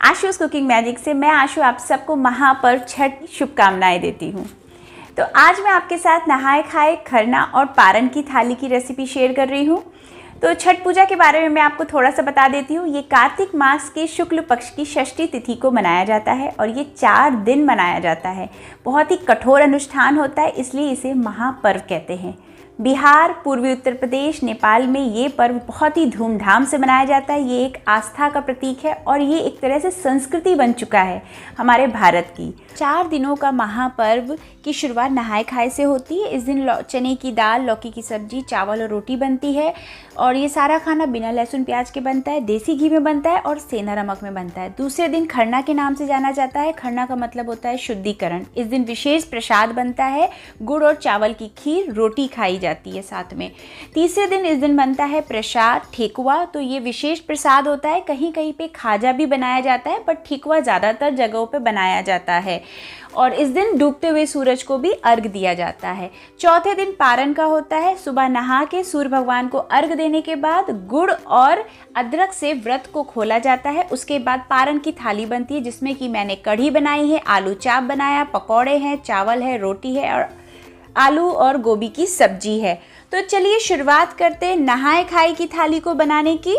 Ashu's cooking magic से मैं आशू आप सबको महापर्व छठ की शुभकामनाएं देती हूँ। तो आज मैं आपके साथ नहाए खाए खरना और पारण की थाली की रेसिपी शेयर कर रही हूँ। तो छठ पूजा के बारे में मैं आपको थोड़ा सा बता देती हूँ। ये कार्तिक मास के शुक्ल पक्ष की षष्ठी तिथि को मनाया जाता है और ये 4 दिन मनाया जाता है। बहुत ही कठोर अनुष्ठान होता है, इसलिए इसे महापर्व कहते हैं। बिहार, पूर्वी उत्तर प्रदेश, नेपाल में ये पर्व बहुत ही धूमधाम से मनाया जाता है। ये एक आस्था का प्रतीक है और ये एक तरह से संस्कृति बन चुका है हमारे भारत की। 4 दिनों का महापर्व की शुरुआत नहाए खाए से होती है। इस दिन चने की दाल, लौकी की सब्जी, चावल और रोटी बनती है और ये सारा खाना बिना लहसुन प्याज के बनता है, देसी घी में बनता है और सेंधा नमक में बनता है। दूसरे दिन खरना के नाम से जाना जाता है। खरना का मतलब होता है शुद्धिकरण। इस दिन विशेष प्रसाद बनता है, गुड़ और चावल की खीर, रोटी खाई जाती है साथ में। तीसरे दिन इस दिन बनता है प्रसाद ठेकुआ। तो ये विशेष प्रसाद होता है। कहीं कहीं पे खाजा भी बनाया जाता है, पर ठेकुआ ज़्यादातर जगहों पे बनाया जाता है और इस दिन डूबते हुए सूरज को भी अर्घ दिया जाता है। चौथे दिन पारण का होता है। सुबह नहा के सूर्य भगवान को अर्घ देने के बाद गुड़ और अदरक से व्रत को खोला जाता है। उसके बाद पारण की थाली बनती है, जिसमें कि मैंने कढ़ी बनाई है, आलू चाप बनाया, पकौड़े हैं, चावल है, रोटी है और आलू और गोभी की सब्जी है। तो चलिए शुरुआत करते हैं नहाए खाए की थाली को बनाने की।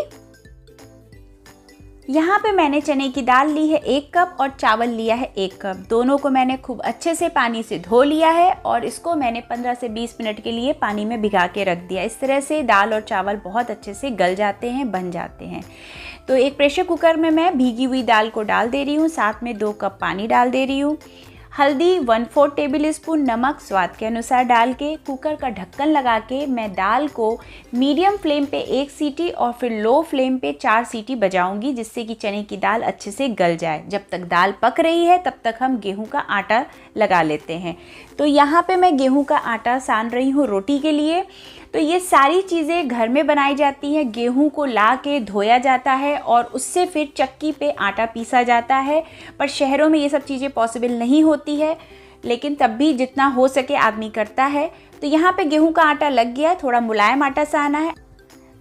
यहाँ पे मैंने चने की दाल ली है 1 कप और चावल लिया है 1 कप। दोनों को मैंने खूब अच्छे से पानी से धो लिया है और इसको मैंने 15 से 20 मिनट के लिए पानी में भिगा के रख दिया। इस तरह से दाल और चावल बहुत अच्छे से गल जाते हैं, बन जाते हैं। तो एक प्रेशर कुकर में मैं भीगी हुई दाल को डाल दे रही हूँ, साथ में 2 कप पानी डाल दे रही हूँ। हल्दी 1/4 टेबल स्पून, नमक स्वाद के अनुसार डाल के कुकर का ढक्कन लगा के मैं दाल को मीडियम फ्लेम पे 1 सीटी और फिर लो फ्लेम पे 4 सीटी बजाऊंगी, जिससे कि चने की दाल अच्छे से गल जाए। जब तक दाल पक रही है तब तक हम गेहूं का आटा लगा लेते हैं। तो यहाँ पे मैं गेहूं का आटा सान रही हूँ रोटी के लिए। तो ये सारी चीज़ें घर में बनाई जाती हैं। गेहूं को ला के धोया जाता है और उससे फिर चक्की पे आटा पीसा जाता है, पर शहरों में ये सब चीज़ें पॉसिबल नहीं होती है, लेकिन तब भी जितना हो सके आदमी करता है। तो यहाँ पे गेहूं का आटा लग गया, थोड़ा मुलायम आटा साना है।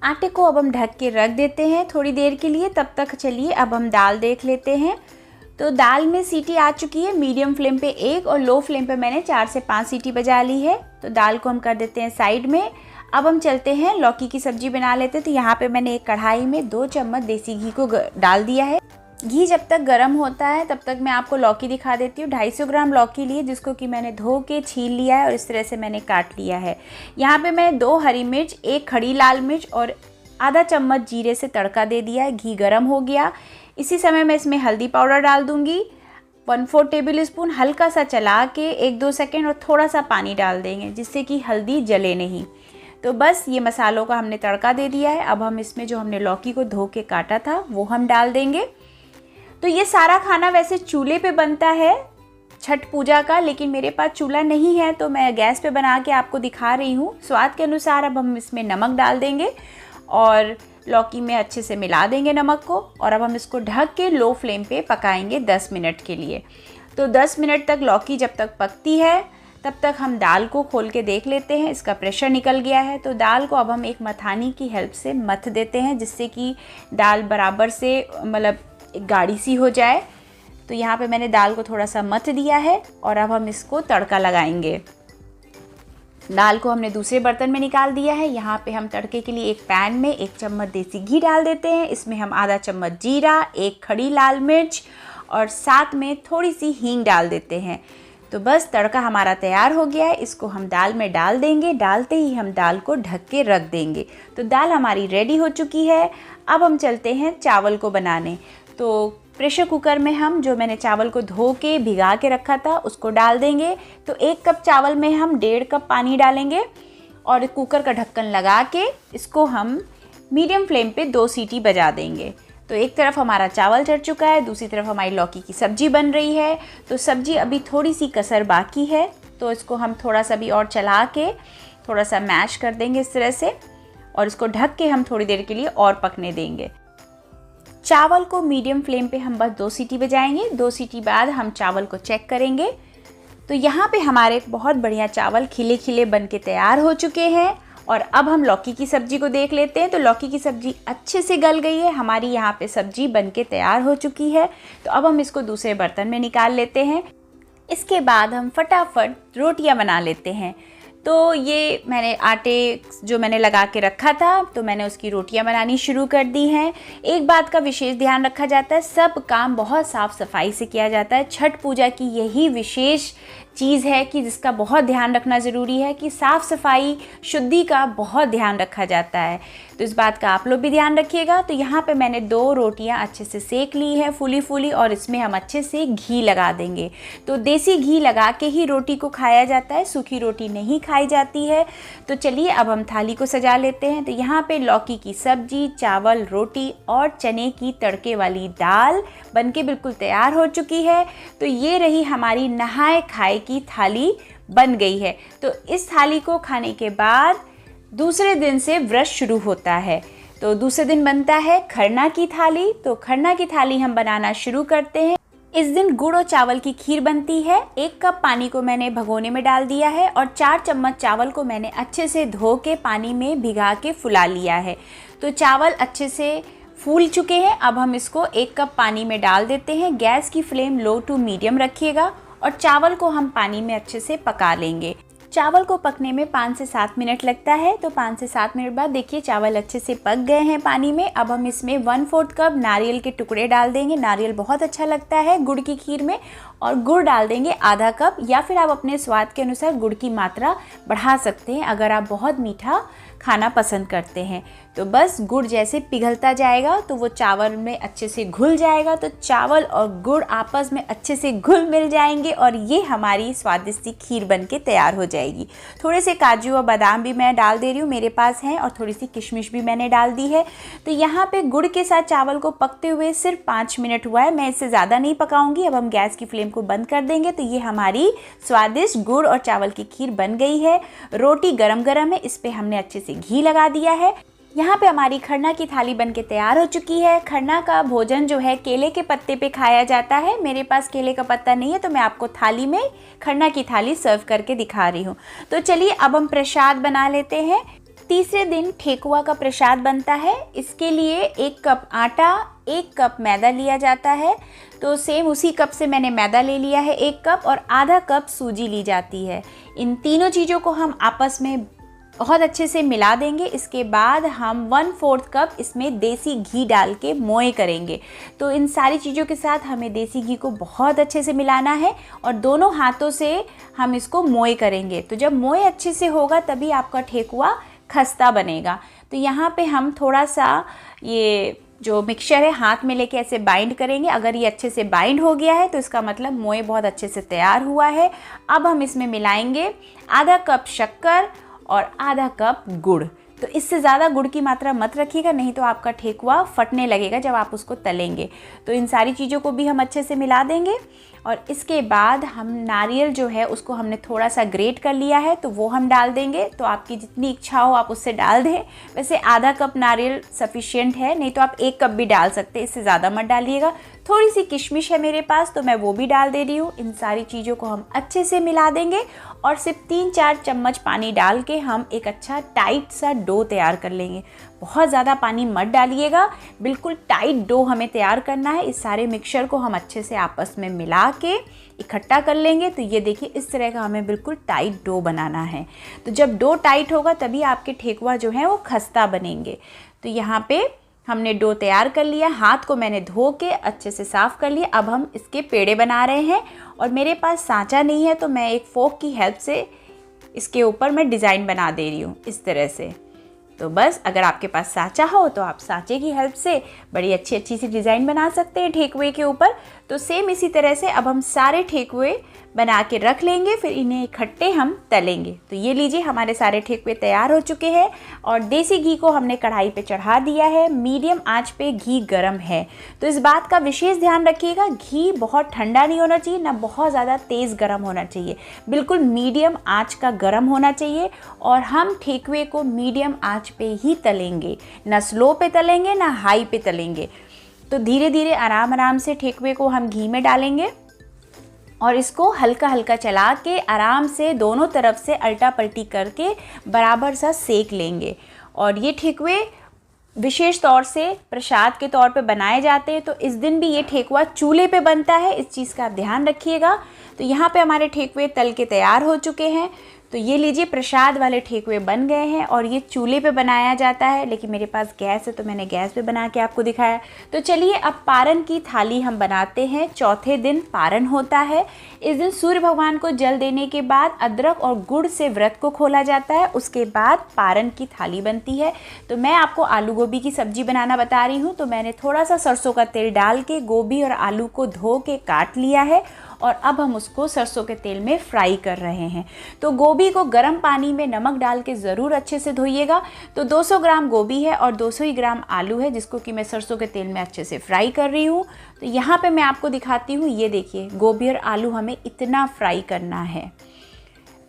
आटे को अब हम ढक के रख देते हैं थोड़ी देर के लिए। तब तक चलिए अब हम दाल देख लेते हैं। तो दाल में सीटी आ चुकी है। मीडियम फ्लेम पे 1 और लो फ्लेम पे मैंने 4 से 5 सीटी बजा ली है। तो दाल को हम कर देते हैं साइड में। अब हम चलते हैं लौकी की सब्जी बना लेते हैं। तो यहाँ पे मैंने एक कढ़ाई में 2 चम्मच देसी घी को डाल दिया है। घी जब तक गर्म होता है तब तक मैं आपको लौकी दिखा देती हूँ। 250 ग्राम लौकी ली, जिसको कि मैंने धो के छील लिया है और इस तरह से मैंने काट लिया है। यहाँ पे मैं 2 हरी मिर्च, 1 खड़ी लाल मिर्च और आधा चम्मच जीरे से तड़का दे दिया है। घी गर्म हो गया। इसी समय मैं इसमें हल्दी पाउडर डाल दूँगी 1/4 टेबल स्पून। हल्का सा चला के 1-2 सेकेंड और थोड़ा सा पानी डाल देंगे, जिससे कि हल्दी जले नहीं। तो बस ये मसालों का हमने तड़का दे दिया है। अब हम इसमें जो हमने लौकी को धो के काटा था वो हम डाल देंगे। तो ये सारा खाना वैसे चूल्हे पे बनता है छठ पूजा का, लेकिन मेरे पास चूल्हा नहीं है तो मैं गैस पे बना के आपको दिखा रही हूँ। स्वाद के अनुसार अब हम इसमें नमक डाल देंगे और लौकी में अच्छे से मिला देंगे नमक को। और अब हम इसको ढक के लो फ्लेम पे पकाएंगे 10 मिनट के लिए। तो 10 मिनट तक लौकी जब तक पकती है तब तक हम दाल को खोल के देख लेते हैं। इसका प्रेशर निकल गया है। तो दाल को अब हम एक मथानी की हेल्प से मथ देते हैं, जिससे कि दाल बराबर से मतलब गाढ़ी सी हो जाए। तो यहाँ पे मैंने दाल को थोड़ा सा मथ दिया है और अब हम इसको तड़का लगाएंगे। दाल को हमने दूसरे बर्तन में निकाल दिया है। यहाँ पे हम तड़के के लिए एक पैन में 1 चम्मच देसी घी डाल देते हैं। इसमें हम आधा चम्मच जीरा, 1 खड़ी लाल मिर्च और साथ में थोड़ी सी हींग डाल देते हैं। तो बस तड़का हमारा तैयार हो गया है। इसको हम दाल में डाल देंगे। डालते ही हम दाल को ढक के रख देंगे। तो दाल हमारी रेडी हो चुकी है। अब हम चलते हैं चावल को बनाने। तो प्रेशर कुकर में हम जो मैंने चावल को धो के भिगा के रखा था उसको डाल देंगे। तो 1 कप चावल में हम 1.5 कप पानी डालेंगे और कुकर का ढक्कन लगा के इसको हम मीडियम फ्लेम पे 2 सीटी बजा देंगे। तो एक तरफ हमारा चावल चढ़ चुका है, दूसरी तरफ हमारी लौकी की सब्जी बन रही है। तो सब्जी अभी थोड़ी सी कसर बाकी है, तो इसको हम थोड़ा सा भी और चला के थोड़ा सा मैश कर देंगे इस तरह से और इसको ढक के हम थोड़ी देर के लिए और पकने देंगे। चावल को मीडियम फ्लेम पे हम बस 2 सीटी बजाएंगे। 2 सीटी बाद हम चावल को चेक करेंगे। तो यहाँ पे हमारे बहुत बढ़िया चावल खिले खिले बन के तैयार हो चुके हैं और अब हम लौकी की सब्ज़ी को देख लेते हैं। तो लौकी की सब्ज़ी अच्छे से गल गई है, हमारी यहाँ पे सब्ज़ी बनके तैयार हो चुकी है। तो अब हम इसको दूसरे बर्तन में निकाल लेते हैं। इसके बाद हम फटाफट रोटियां बना लेते हैं। तो ये मैंने आटे जो मैंने लगा के रखा था, तो मैंने उसकी रोटियां बनानी शुरू कर दी हैं। एक बात का विशेष ध्यान रखा जाता है, सब काम बहुत साफ़ सफाई से किया जाता है। छठ पूजा की यही विशेष चीज़ है कि जिसका बहुत ध्यान रखना ज़रूरी है कि साफ़ सफाई शुद्धि का बहुत ध्यान रखा जाता है। तो इस बात का आप लोग भी ध्यान रखिएगा। तो यहाँ पे मैंने 2 रोटियाँ अच्छे से सेक ली है फूली फूली, और इसमें हम अच्छे से घी लगा देंगे। तो देसी घी लगा के ही रोटी को खाया जाता है, सूखी रोटी नहीं खाई जाती है। तो चलिए अब हम थाली को सजा लेते हैं। तो यहाँ पे लौकी की सब्जी, चावल, रोटी और चने की तड़के वाली दाल बनके बिल्कुल तैयार हो चुकी है। तो ये रही हमारी नहाए खाए की थाली बन गई है। तो इस थाली को खाने के बाद दूसरे दिन से व्रत शुरू होता है। तो दूसरे दिन बनता है खरना की थाली। तो खरना की थाली हम बनाना शुरू करते हैं। इस दिन गुड़ और चावल की खीर बनती है। 1 कप पानी को मैंने भगोने में डाल दिया है और 4 चम्मच चावल को मैंने अच्छे से धो के पानी में भिगा के फुला लिया है। तो चावल अच्छे से फूल चुके हैं। अब हम इसको 1 कप पानी में डाल देते हैं। गैस की फ्लेम लो टू मीडियम रखिएगा और चावल को हम पानी में अच्छे से पका लेंगे। चावल को पकने में 5 से 7 मिनट लगता है। तो 5 से 7 मिनट बाद देखिए चावल अच्छे से पक गए हैं पानी में। अब हम इसमें 1/4 कप नारियल के टुकड़े डाल देंगे। नारियल बहुत अच्छा लगता है गुड़ की खीर में। और गुड़ डाल देंगे आधा कप, या फिर आप अपने स्वाद के अनुसार गुड़ की मात्रा बढ़ा सकते हैं अगर आप बहुत मीठा खाना पसंद करते हैं। तो बस गुड़ जैसे पिघलता जाएगा तो वो चावल में अच्छे से घुल जाएगा। तो चावल और गुड़ आपस में अच्छे से घुल मिल जाएंगे और ये हमारी स्वादिष्ट खीर बनके तैयार हो जाएगी। थोड़े से काजू और बादाम भी मैं डाल दे रही हूँ, मेरे पास हैं, और थोड़ी सी किशमिश भी मैंने डाल दी है। तो यहाँ पे गुड़ के साथ चावल को पकते हुए सिर्फ 5 मिनट हुआ है। मैं इससे ज़्यादा नहीं पकाऊंगी। अब हम गैस की फ्लेम को बंद कर देंगे। तो ये हमारी स्वादिष्ट गुड़ और चावल की खीर बन गई है। रोटी गरम गरम है, इस पर हमने अच्छे से घी लगा दिया है। यहाँ पे हमारी खरना की थाली बनके तैयार हो चुकी है। खरना का भोजन जो है केले के पत्ते पे खाया जाता है। मेरे पास केले का पत्ता नहीं है तो मैं आपको थाली में खरना की थाली सर्व करके दिखा रही हूँ। तो चलिए अब हम प्रसाद बना लेते हैं। तीसरे दिन ठेकुआ का प्रसाद बनता है। इसके लिए 1 कप आटा, 1 कप मैदा लिया जाता है। तो सेम उसी कप से मैंने मैदा ले लिया है 1 कप, और आधा कप सूजी ली जाती है। इन तीनों चीज़ों को हम आपस में बहुत अच्छे से मिला देंगे। इसके बाद हम 1/4 कप इसमें देसी घी डाल के मोए करेंगे। तो इन सारी चीज़ों के साथ हमें देसी घी को बहुत अच्छे से मिलाना है और दोनों हाथों से हम इसको मोए करेंगे। तो जब मोए अच्छे से होगा तभी आपका ठेकुआ खस्ता बनेगा। तो यहाँ पे हम थोड़ा सा ये जो मिक्सचर है हाथ में लेके ऐसे बाइंड करेंगे। अगर ये अच्छे से बाइंड हो गया है तो इसका मतलब मोए बहुत अच्छे से तैयार हुआ है। अब हम इसमें मिलाएंगे आधा कप शक्कर और आधा कप गुड़। तो इससे ज़्यादा गुड़ की मात्रा मत रखिएगा, नहीं तो आपका ठेकुआ फटने लगेगा जब आप उसको तलेंगे। तो इन सारी चीज़ों को भी हम अच्छे से मिला देंगे। और इसके बाद हम नारियल जो है उसको हमने थोड़ा सा ग्रेट कर लिया है तो वो हम डाल देंगे। तो आपकी जितनी इच्छा हो आप उससे डाल दें। वैसे आधा कप नारियल सफिशिएंट है, नहीं तो आप 1 कप भी डाल सकते हैं, इससे ज़्यादा मत डालिएगा। थोड़ी सी किशमिश है मेरे पास तो मैं वो भी डाल दे रही हूँ। इन सारी चीज़ों को हम अच्छे से मिला देंगे और सिर्फ 3-4 चम्मच पानी डाल के हम एक अच्छा टाइट सा डो तैयार कर लेंगे। बहुत ज़्यादा पानी मत डालिएगा, बिल्कुल टाइट डो हमें तैयार करना है। इस सारे मिक्सचर को हम अच्छे से आपस में मिला के इकट्ठा कर लेंगे। तो ये देखिए इस तरह का हमें बिल्कुल टाइट डो बनाना है। तो जब डो टाइट होगा तभी आपके ठेकुआ जो है वो खस्ता बनेंगे। तो यहाँ पे हमने डो तैयार कर लिया। हाथ को मैंने धो के अच्छे से साफ़ कर लिया। अब हम इसके पेड़े बना रहे हैं और मेरे पास सांचा नहीं है तो मैं एक फोक की हेल्प से इसके ऊपर मैं डिज़ाइन बना दे रही हूँ इस तरह से। तो बस अगर आपके पास सांचा हो तो आप सांचे की हेल्प से बड़ी अच्छी अच्छी सी डिज़ाइन बना सकते हैं ठेकुए के ऊपर। तो सेम इसी तरह से अब हम सारे ठेकुए बना के रख लेंगे, फिर इन्हें इकट्ठे हम तलेंगे। तो ये लीजिए हमारे सारे ठेकुए तैयार हो चुके हैं और देसी घी को हमने कढ़ाई पे चढ़ा दिया है। मीडियम आंच पे घी गरम है। तो इस बात का विशेष ध्यान रखिएगा, घी बहुत ठंडा नहीं होना चाहिए, ना बहुत ज़्यादा तेज़ गरम होना चाहिए, बिल्कुल मीडियम आंच का गरम होना चाहिए। और हम ठेकुए को मीडियम आंच पे ही तलेंगे, ना स्लो पे तलेंगे ना हाई पे तलेंगे। तो धीरे धीरे आराम आराम से ठेकुए को हम घी में डालेंगे और इसको हल्का हल्का चला के आराम से दोनों तरफ से अल्टा पल्टी करके बराबर सा सेक लेंगे। और ये ठेकुए विशेष तौर से प्रसाद के तौर पे बनाए जाते हैं, तो इस दिन भी ये ठेकुआ चूल्हे पे बनता है, इस चीज़ का आप ध्यान रखिएगा। तो यहाँ पे हमारे ठेकुए तल के तैयार हो चुके हैं। तो ये लीजिए प्रसाद वाले ठेकुए बन गए हैं और ये चूल्हे पे बनाया जाता है, लेकिन मेरे पास गैस है तो मैंने गैस पे बना के आपको दिखाया। तो चलिए अब पारन की थाली हम बनाते हैं। चौथे दिन पारन होता है। इस दिन सूर्य भगवान को जल देने के बाद अदरक और गुड़ से व्रत को खोला जाता है, उसके बाद पारन की थाली बनती है। तो मैं आपको आलू गोभी की सब्ज़ी बनाना बता रही हूँ। तो मैंने थोड़ा सा सरसों का तेल डाल के गोभी और आलू को धो के काट लिया है और अब हम उसको सरसों के तेल में फ्राई कर रहे हैं। तो गोभी को गर्म पानी में नमक डाल के ज़रूर अच्छे से धोइएगा। तो 200 ग्राम गोभी है और 200 ही ग्राम आलू है, जिसको कि मैं सरसों के तेल में अच्छे से फ्राई कर रही हूँ। तो यहाँ पे मैं आपको दिखाती हूँ, ये देखिए गोभी और आलू हमें इतना फ्राई करना है।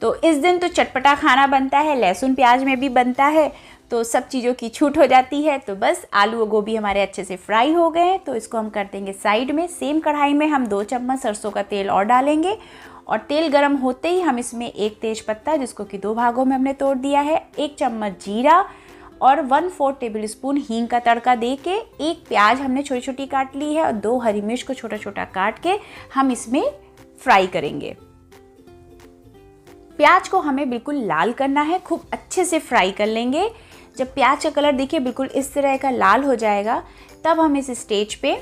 तो इस दिन तो चटपटा खाना बनता है, लहसुन प्याज में भी बनता है, तो सब चीज़ों की छूट हो जाती है। तो बस आलू और गोभी हमारे अच्छे से फ्राई हो गए हैं, तो इसको हम कर देंगे साइड में। सेम कढ़ाई में हम 2 चम्मच सरसों का तेल और डालेंगे और तेल गर्म होते ही हम इसमें 1 तेज पत्ता, जिसको कि 2 भागों में हमने तोड़ दिया है, 1 चम्मच जीरा और 1/4 टेबल स्पून हींग का तड़का दे के, 1 प्याज हमने छोटी छोटी काट ली है और 2 हरी मिर्च को छोटा छोटा काट के हम इसमें फ्राई करेंगे। प्याज को हमें बिल्कुल लाल करना है, खूब अच्छे से फ्राई कर लेंगे। जब प्याज का कलर देखिए बिल्कुल इस तरह का लाल हो जाएगा, तब हम इस स्टेज पे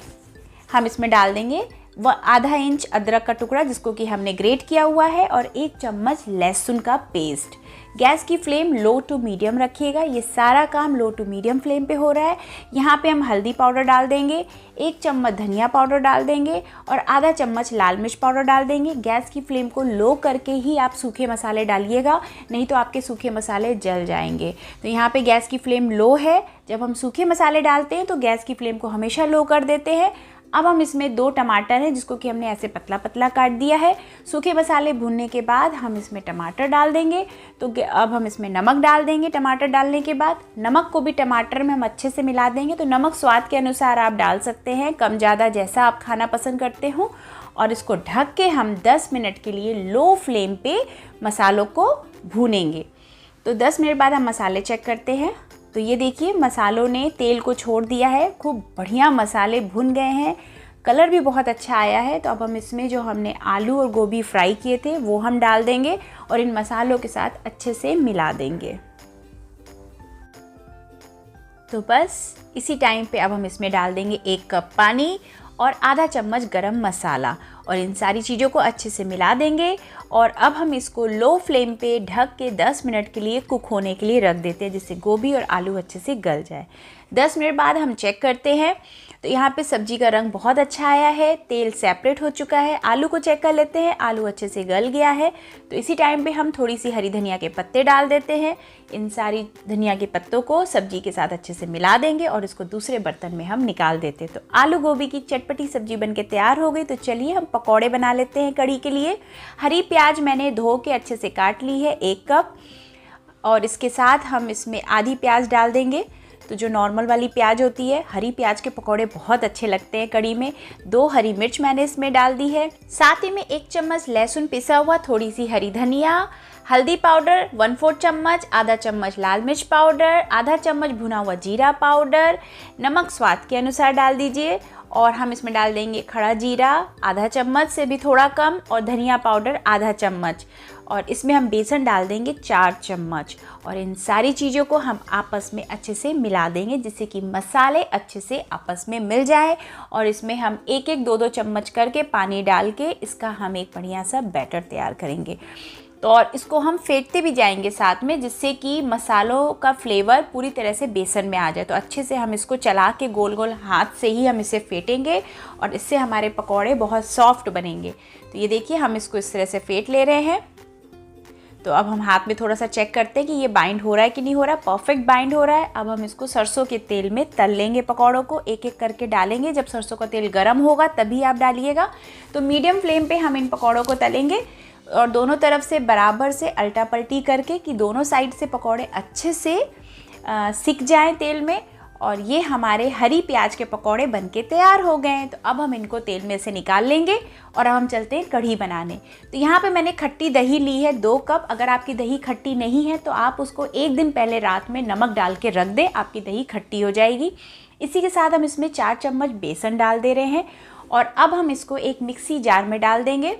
हम इसमें डाल देंगे आधा इंच अदरक का टुकड़ा, जिसको कि हमने ग्रेट किया हुआ है, और 1 चम्मच लहसुन का पेस्ट। गैस की फ्लेम लो टू मीडियम रखिएगा। ये सारा काम लो टू मीडियम फ्लेम पे हो रहा है। यहाँ पे हम हल्दी पाउडर डाल देंगे, 1 चम्मच धनिया पाउडर डाल देंगे और आधा चम्मच लाल मिर्च पाउडर डाल देंगे। गैस की फ्लेम को लो करके ही आप सूखे मसाले डालिएगा, नहीं तो आपके सूखे मसाले जल जाएंगे। तो यहाँ पे गैस की फ्लेम लो है। जब हम सूखे मसाले डालते हैं तो गैस की फ्लेम को हमेशा लो कर देते हैं। अब हम इसमें 2 टमाटर हैं, जिसको कि हमने ऐसे पतला पतला काट दिया है। सूखे मसाले भूनने के बाद हम इसमें टमाटर डाल देंगे। तो अब हम इसमें नमक डाल देंगे। टमाटर डालने के बाद नमक को भी टमाटर में हम अच्छे से मिला देंगे। तो नमक स्वाद के अनुसार आप डाल सकते हैं, कम ज़्यादा जैसा आप खाना पसंद करते हो। और इसको ढक के हम 10 मिनट के लिए लो फ्लेम पे मसालों को भूनेंगे। तो 10 मिनट बाद हम मसाले चेक करते हैं। तो ये देखिए मसालों ने तेल को छोड़ दिया है, खूब बढ़िया मसाले भुन गए हैं, कलर भी बहुत अच्छा आया है। तो अब हम इसमें जो हमने आलू और गोभी फ्राई किए थे वो हम डाल देंगे और इन मसालों के साथ अच्छे से मिला देंगे। तो बस इसी टाइम पे अब हम इसमें डाल देंगे 1 कप पानी और आधा चम्मच गरम मसाला और इन सारी चीज़ों को अच्छे से मिला देंगे। और अब हम इसको लो फ्लेम पे ढक के 10 मिनट के लिए कुक होने के लिए रख देते हैं, जिससे गोभी और आलू अच्छे से गल जाए। 10 मिनट बाद हम चेक करते हैं। तो यहाँ पे सब्जी का रंग बहुत अच्छा आया है, तेल सेपरेट हो चुका है। आलू को चेक कर लेते हैं, आलू अच्छे से गल गया है। तो इसी टाइम पे हम थोड़ी सी हरी धनिया के पत्ते डाल देते हैं। इन सारी धनिया के पत्तों को सब्जी के साथ अच्छे से मिला देंगे और इसको दूसरे बर्तन में हम निकाल देते हैं। तो आलू गोभी की चटपटी सब्जी बनके तैयार हो गई। तो चलिए हम पकौड़े बना लेते हैं कढ़ी के लिए। हरी प्याज मैंने धो के अच्छे से काट ली है 1 कप, और इसके साथ हम इसमें आधी प्याज डाल देंगे। तो जो नॉर्मल वाली प्याज होती है, हरी प्याज के पकौड़े बहुत अच्छे लगते हैं कढ़ी में। 2 हरी मिर्च मैंने इसमें डाल दी है। साथ ही में 1 चम्मच लहसुन पिसा हुआ, थोड़ी सी हरी धनिया, हल्दी पाउडर 1/4 चम्मच, आधा चम्मच लाल मिर्च पाउडर, आधा चम्मच भुना हुआ जीरा पाउडर, नमक स्वाद के अनुसार डाल दीजिए। और हम इसमें डाल देंगे खड़ा जीरा आधा चम्मच से भी थोड़ा कम और धनिया पाउडर आधा चम्मच, और इसमें हम बेसन डाल देंगे 4 चम्मच। और इन सारी चीज़ों को हम आपस में अच्छे से मिला देंगे, जिससे कि मसाले अच्छे से आपस में मिल जाए। और इसमें हम 1-1, 2-2 चम्मच करके पानी डाल के इसका हम एक बढ़िया सा बैटर तैयार करेंगे। तो और इसको हम फेंटते भी जाएंगे साथ में, जिससे कि मसालों का फ्लेवर पूरी तरह से बेसन में आ जाए। तो अच्छे से हम इसको चला के गोल गोल हाथ से ही हम इसे फेंटेंगे और इससे हमारे पकौड़े बहुत सॉफ्ट बनेंगे। तो ये देखिए हम इसको इस तरह से फेंट ले रहे हैं। तो अब हम हाथ में थोड़ा सा चेक करते हैं कि ये बाइंड हो रहा है कि नहीं हो रहा। परफेक्ट बाइंड हो रहा है। अब हम इसको सरसों के तेल में तल लेंगे। पकौड़ों को एक एक करके डालेंगे। जब सरसों का तेल गर्म होगा तभी आप डालिएगा। तो मीडियम फ्लेम पे हम इन पकौड़ों को तलेंगे और दोनों तरफ से बराबर से अल्टा पल्टी करके कि दोनों साइड से पकौड़े अच्छे से सिक जाएं तेल में। और ये हमारे हरी प्याज के पकौड़े बनके तैयार हो गए हैं। तो अब हम इनको तेल में से निकाल लेंगे और अब हम चलते हैं कढ़ी बनाने। तो यहाँ पे मैंने खट्टी दही ली है 2 कप। अगर आपकी दही खट्टी नहीं है तो आप उसको 1 दिन पहले रात में नमक डाल के रख दें, आपकी दही खट्टी हो जाएगी। इसी के साथ हम इसमें 4 चम्मच बेसन डाल दे रहे हैं और अब हम इसको एक मिक्सी जार में डाल देंगे।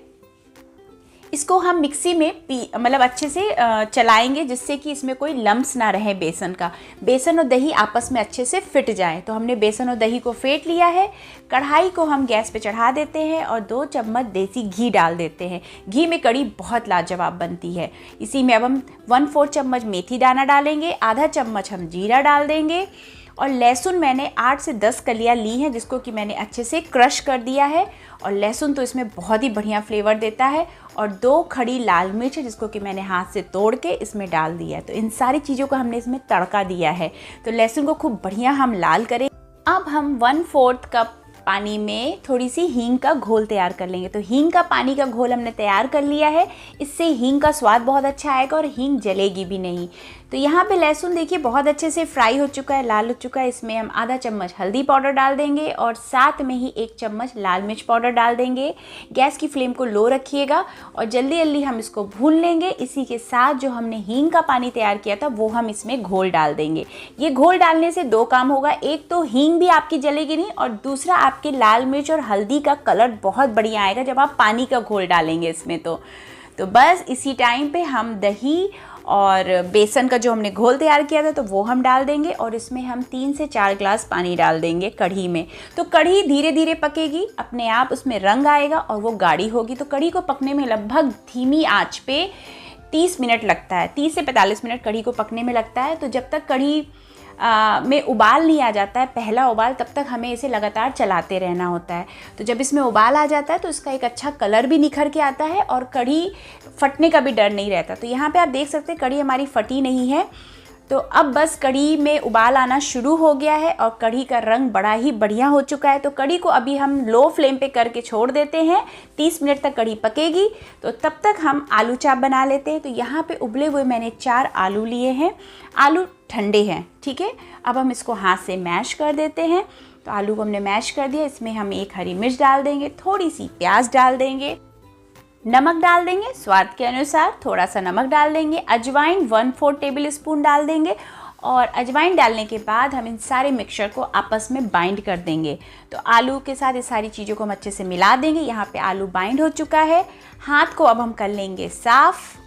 इसको हम मिक्सी में मतलब अच्छे से चलाएंगे जिससे कि इसमें कोई लम्स ना रहे बेसन का। बेसन और दही आपस में अच्छे से फिट जाए। तो हमने बेसन और दही को फेंट लिया है। कढ़ाई को हम गैस पे चढ़ा देते हैं और 2 चम्मच देसी घी डाल देते हैं। घी में कढ़ी बहुत लाजवाब बनती है। इसी में अब हम 1/4 चम्मच मेथी दाना डालेंगे, आधा चम्मच हम जीरा डाल देंगे और लहसुन मैंने 8 से 10 कलियाँ ली हैं जिसको कि मैंने अच्छे से क्रश कर दिया है। और लहसुन तो इसमें बहुत ही बढ़िया फ्लेवर देता है। और 2 खड़ी लाल मिर्च जिसको कि मैंने हाथ से तोड़ के इसमें डाल दिया है। तो इन सारी चीज़ों को हमने इसमें तड़का दिया है। तो लहसुन को खूब बढ़िया हम लाल करें। अब हम 1/4 कप पानी में थोड़ी सी हींग का घोल तैयार कर लेंगे। तो हींग का पानी का घोल हमने तैयार कर लिया है। इससे हींग का स्वाद बहुत अच्छा आएगा और हींग जलेगी भी नहीं। तो यहाँ पे लहसुन देखिए बहुत अच्छे से फ्राई हो चुका है, लाल हो चुका है। इसमें हम आधा चम्मच हल्दी पाउडर डाल देंगे और साथ में ही 1 चम्मच लाल मिर्च पाउडर डाल देंगे। गैस की फ्लेम को लो रखिएगा और जल्दी जल्दी हम इसको भून लेंगे। इसी के साथ जो हमने हींग का पानी तैयार किया था वो हम इसमें घोल डाल देंगे। ये घोल डालने से 2 काम होगा, एक तो हींग भी आपकी जलेगी नहीं और दूसरा आपके लाल मिर्च और हल्दी का कलर बहुत बढ़िया आएगा जब आप पानी का घोल डालेंगे इसमें। तो बस इसी टाइम पे हम दही और बेसन का जो हमने घोल तैयार किया था तो वो हम डाल देंगे और इसमें हम 3 से 4 ग्लास पानी डाल देंगे कढ़ी में। तो कढ़ी धीरे धीरे पकेगी, अपने आप उसमें रंग आएगा और वो गाढ़ी होगी। तो कढ़ी को पकने में लगभग धीमी आंच पे 30 मिनट लगता है, 30 से 45 मिनट कढ़ी को पकने में लगता है। तो जब तक कढ़ी में उबाल नहीं आ जाता है, पहला उबाल, तब तक हमें इसे लगातार चलाते रहना होता है। तो जब इसमें उबाल आ जाता है तो इसका एक अच्छा कलर भी निखर के आता है और कढ़ी फटने का भी डर नहीं रहता। तो यहाँ पे आप देख सकते हैं कढ़ी हमारी फटी नहीं है। तो अब बस कढ़ी में उबाल आना शुरू हो गया है और कढ़ी का रंग बड़ा ही बढ़िया हो चुका है। तो कढ़ी को अभी हम लो फ्लेम पे करके छोड़ देते हैं। 30 मिनट तक कढ़ी पकेगी। तो तब तक हम आलू चाप बना लेते हैं। तो यहाँ पे उबले हुए मैंने 4 आलू लिए हैं। आलू ठंडे हैं, ठीक है। अब हम इसको हाथ से मैश कर देते हैं। तो आलू को हमने मैश कर दिया। इसमें हम 1 हरी मिर्च डाल देंगे, थोड़ी सी प्याज डाल देंगे, नमक डाल देंगे स्वाद के अनुसार, थोड़ा सा नमक डाल देंगे, अजवाइन 1/4 टेबल स्पून डाल देंगे। और अजवाइन डालने के बाद हम इन सारे मिक्सचर को आपस में बाइंड कर देंगे। तो आलू के साथ ये सारी चीज़ों को हम अच्छे से मिला देंगे। यहाँ पे आलू बाइंड हो चुका है। हाथ को अब हम कर लेंगे साफ़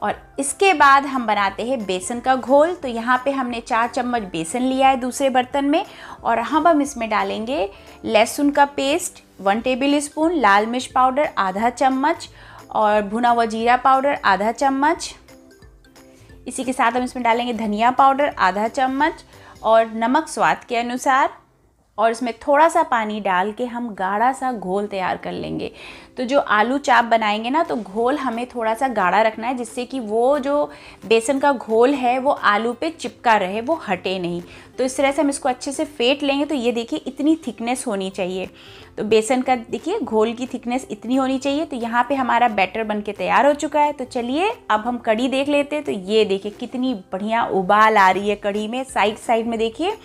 और इसके बाद हम बनाते हैं बेसन का घोल। तो यहाँ पे हमने 4 चम्मच बेसन लिया है दूसरे बर्तन में और हम इसमें डालेंगे लहसुन का पेस्ट 1 टेबल स्पून, लाल मिर्च पाउडर आधा चम्मच और भुना हुआ जीरा पाउडर आधा चम्मच। इसी के साथ हम इसमें डालेंगे धनिया पाउडर आधा चम्मच और नमक स्वाद के अनुसार। और इसमें थोड़ा सा पानी डाल के हम गाढ़ा सा घोल तैयार कर लेंगे। तो जो आलू चाप बनाएंगे ना तो घोल हमें थोड़ा सा गाढ़ा रखना है जिससे कि वो जो बेसन का घोल है वो आलू पे चिपका रहे, वो हटे नहीं। तो इस तरह से हम इसको अच्छे से फेंट लेंगे। तो ये देखिए इतनी थिकनेस होनी चाहिए। तो बेसन का देखिए घोल की थिकनेस इतनी होनी चाहिए। तो यहाँ पे हमारा बैटर बन के तैयार हो चुका है। तो चलिए अब हम कढ़ी देख लेते हैं। तो ये देखिए कितनी बढ़िया उबाल आ रही है कढ़ी में, साइड साइड में देखिए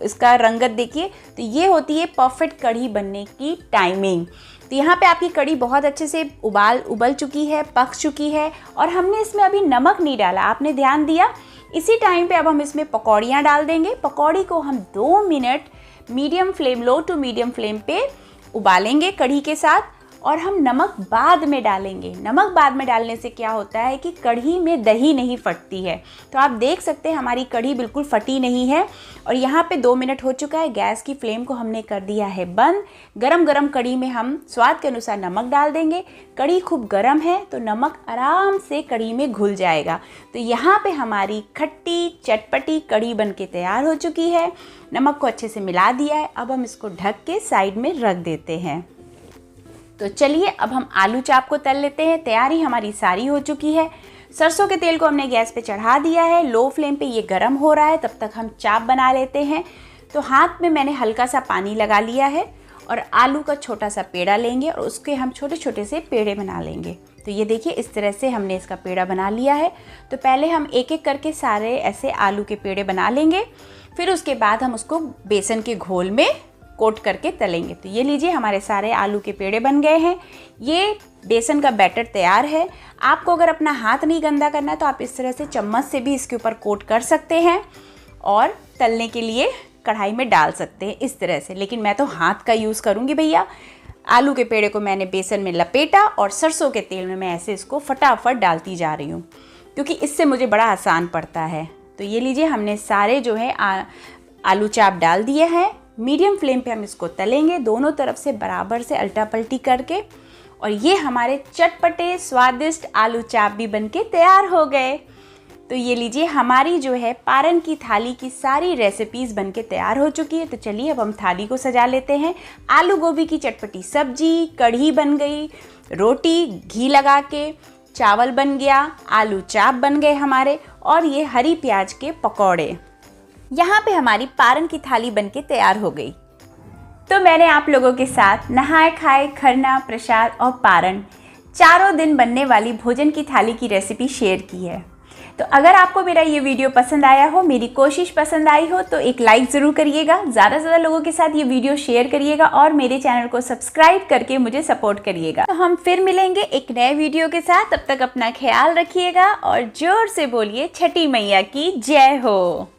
इसका रंगत देखिए। तो ये होती है परफेक्ट कढ़ी बनने की टाइमिंग। तो यहाँ पे आपकी कढ़ी बहुत अच्छे से उबल चुकी है, पक चुकी है और हमने इसमें अभी नमक नहीं डाला, आपने ध्यान दिया। इसी टाइम पे अब हम इसमें पकौड़ियाँ डाल देंगे। पकौड़ी को हम 2 minute medium flame, low to medium flame पे उबालेंगे कढ़ी के साथ और हम नमक बाद में डालेंगे। नमक बाद में डालने से क्या होता है कि कढ़ी में दही नहीं फटती है। तो आप देख सकते हैं हमारी कढ़ी बिल्कुल फटी नहीं है। और यहाँ पे 2 मिनट हो चुका है। गैस की फ्लेम को हमने कर दिया है बंद। गरम गरम कढ़ी में हम स्वाद के अनुसार नमक डाल देंगे। कढ़ी खूब गरम है तो नमक आराम से कढ़ी में घुल जाएगा। तो यहाँ पे हमारी खट्टी चटपटी कढ़ी बन के तैयार हो चुकी है। नमक को अच्छे से मिला दिया है। अब हम इसको ढक के साइड में रख देते हैं। तो चलिए अब हम आलू चाप को तल लेते हैं। तैयारी हमारी सारी हो चुकी है। सरसों के तेल को हमने गैस पे चढ़ा दिया है, लो फ्लेम पे ये गर्म हो रहा है। तब तक हम चाप बना लेते हैं। तो हाथ में मैंने हल्का सा पानी लगा लिया है और आलू का छोटा सा पेड़ा लेंगे और उसके हम छोटे छोटे से पेड़े बना लेंगे। तो ये देखिए इस तरह से हमने इसका पेड़ा बना लिया है। तो पहले हम एक एक करके सारे ऐसे आलू के पेड़े बना लेंगे, फिर उसके बाद हम उसको बेसन के घोल में कोट करके तलेंगे। तो ये लीजिए हमारे सारे आलू के पेड़े बन गए हैं। ये बेसन का बैटर तैयार है। आपको अगर अपना हाथ नहीं गंदा करना है तो आप इस तरह से चम्मच से भी इसके ऊपर कोट कर सकते हैं और तलने के लिए कढ़ाई में डाल सकते हैं इस तरह से, लेकिन मैं तो हाथ का यूज़ करूँगी भैया। आलू के पेड़े को मैंने बेसन में लपेटा और सरसों के तेल में मैं ऐसे इसको फटाफट डालती जा रही हूँ, क्योंकि इससे मुझे बड़ा आसान पड़ता है। तो ये लीजिए हमने सारे जो है आलू चाप डाल दिए हैं। मीडियम फ्लेम पे हम इसको तलेंगे, दोनों तरफ से बराबर से अल्टा पल्टी करके। और ये हमारे चटपटे स्वादिष्ट आलू चाप भी बनके तैयार हो गए। तो ये लीजिए हमारी जो है पारन की थाली की सारी रेसिपीज़ बनके तैयार हो चुकी है। तो चलिए अब हम थाली को सजा लेते हैं। आलू गोभी की चटपटी सब्जी, कढ़ी बन गई, रोटी घी लगा के, चावल बन गया, आलू चाप बन गए हमारे, और ये हरी प्याज के पकौड़े। यहाँ पे हमारी पारन की थाली बनके तैयार हो गई। तो मैंने आप लोगों के साथ नहाए खाए, खरना, प्रसाद और पारन चारों दिन बनने वाली भोजन की थाली की रेसिपी शेयर की है। तो अगर आपको मेरा ये वीडियो पसंद आया हो, मेरी कोशिश पसंद आई हो, तो एक लाइक ज़रूर करिएगा, ज़्यादा से ज़्यादा लोगों के साथ ये वीडियो शेयर करिएगा और मेरे चैनल को सब्सक्राइब करके मुझे सपोर्ट करिएगा। तो हम फिर मिलेंगे एक नए वीडियो के साथ। तब तक अपना ख्याल रखिएगा और जोर से बोलिए छठी मैया की जय हो।